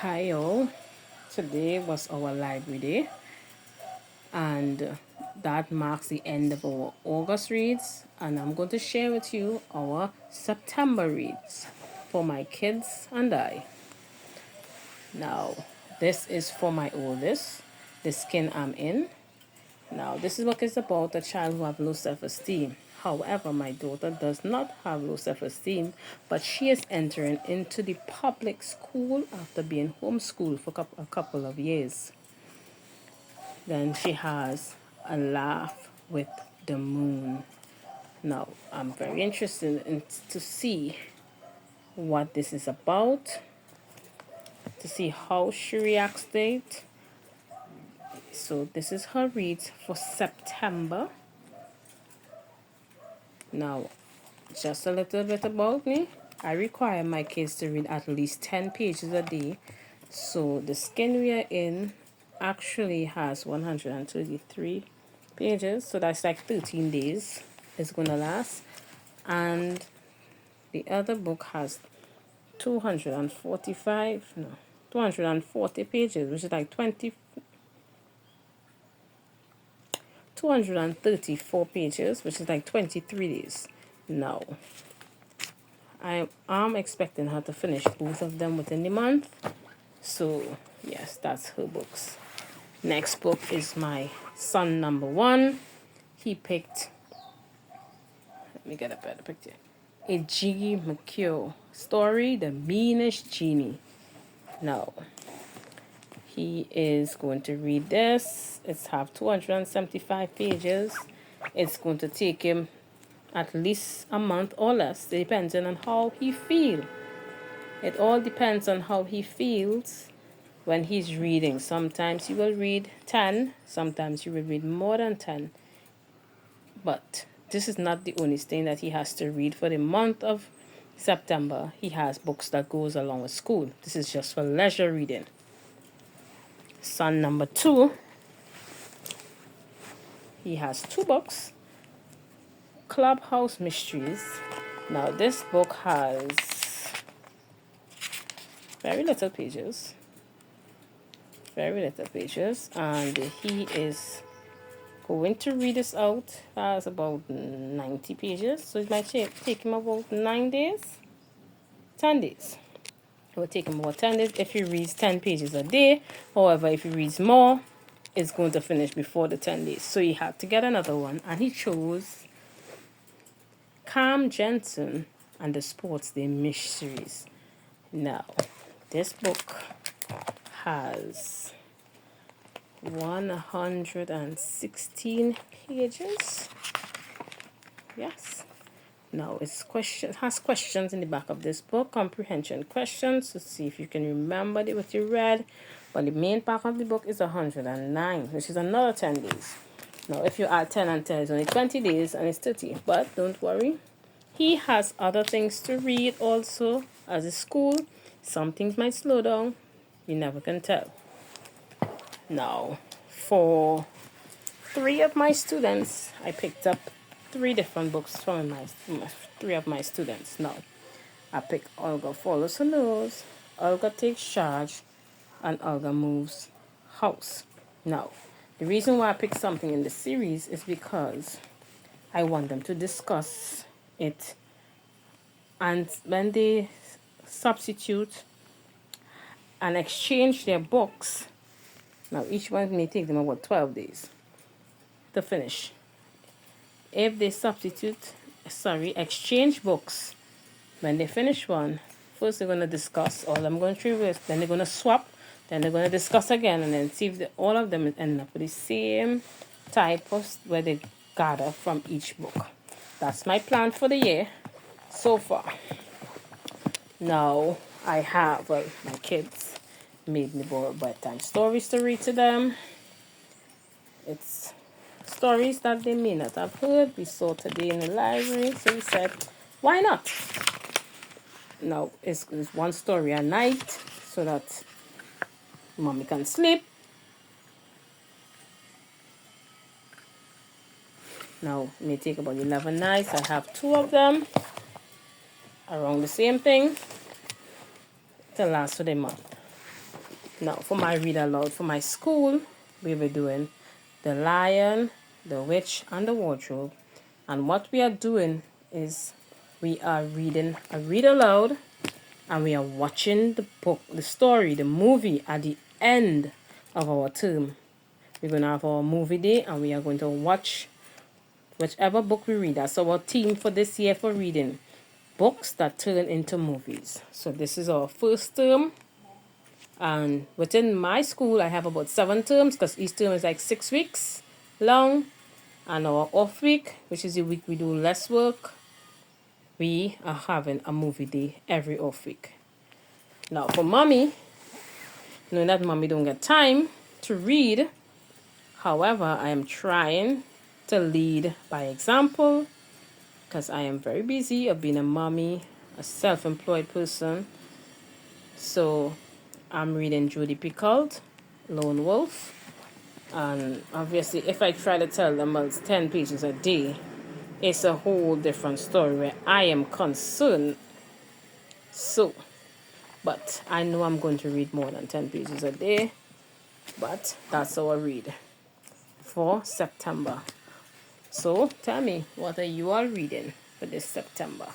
Hi all, today was our library day and that marks the end of our August reads, and I'm going to share with you our September reads for my kids and I. Now, this is for my oldest, The Skin I'm In. Now, this book is about a child who have low self-esteem. However, my daughter does not have low self-esteem, but she is entering into the public school after being homeschooled for a couple of years. Then she has A Laugh with the Moon. Now, I'm very interested to see what this is about, to see how she reacts to it. So this is her reads for September. Now, just a little bit about me. I require my kids to read at least 10 pages a day. So the skin we are in actually has 133 pages. So that's like 13 days it's going to last. And the other book has 240 pages, which is like 234 pages, which is like 23 days. Now, I am expecting her to finish both of them within the month. So, yes, that's her books. Next book is my son number one. He picked, let me get a better picture, a G. McHugh story, The Meanest Genie. Now, he is going to read this. It's have 275 pages. It's going to take him at least a month or less, depending on how he feels. It all depends on how he feels when he's reading. Sometimes he will read 10, sometimes he will read more than 10. But this is not the only thing that he has to read for the month of September. He has books that goes along with school. This is just for leisure reading. Son number two, he has two books. Clubhouse Mysteries. Now this book has very little pages, and he is going to read this out. Has about 90 pages, so it might take him about 9 days, 10 days. It will take him about 10 days if he reads 10 pages a day. However, if he reads more, it's going to finish before the 10 days. So he had to get another one, and he chose Cam Jensen and the Sports Day Mysteries. Now, this book has 116 pages. Yes. Now, has questions in the back of this book, comprehension questions to see if you can remember what you read. But the main part of the book is 109, which is another 10 days. Now, if you add 10 and 10, it's only 20 days and it's 30. But don't worry. He has other things to read also as a school. Some things might slow down. You never can tell. Now, for 3 of my students, I picked up 3 different books from 3 of my students. Now, I picked Olga Follows Her Nose, Olga Takes Charge, and Olga Moves House. Now, the reason why I picked something in the series is because I want them to discuss it. And when they substitute and exchange their books, now each one may take them about 12 days to finish. If they exchange books, when they finish one, first they're going to discuss all I'm going through with, then they're going to swap, then they're going to discuss again, and then see if all of them end up with the same type of where they gather from each book. That's my plan for the year so far. Now, I have, my kids made me bedtime stories to read to them. It's stories that they may not have heard. We saw today in the library, so we said, why not? Now, it's one story a night so that mommy can sleep. Now, it may take about 11 nights. I have 2 of them around the same thing to last for the month. Now, for my read aloud for my school, we were doing The Lion, the Witch, and the Wardrobe. And what we are doing is we are reading a read aloud, and we are watching the book, the story, the movie at the end of our term. We're going to have our movie day, and we are going to watch whichever book we read. That's our theme for this year for reading. Books that turn into movies. So this is our first term. And within my school, I have about 7 terms because each term is like 6 weeks long. And our off week, which is the week we do less work, we are having a movie day every off week. Now for mommy, knowing that mommy don't get time to read, however, I am trying to lead by example because I am very busy of being a mommy, a self-employed person. So I'm reading Judy Picoult, Lone Wolf. And obviously, if I try to tell them it's 10 pages a day, it's a whole different story where I am concerned. So, but I know I'm going to read more than 10 pages a day. But that's our read for September. So, tell me, what are you all reading for this September?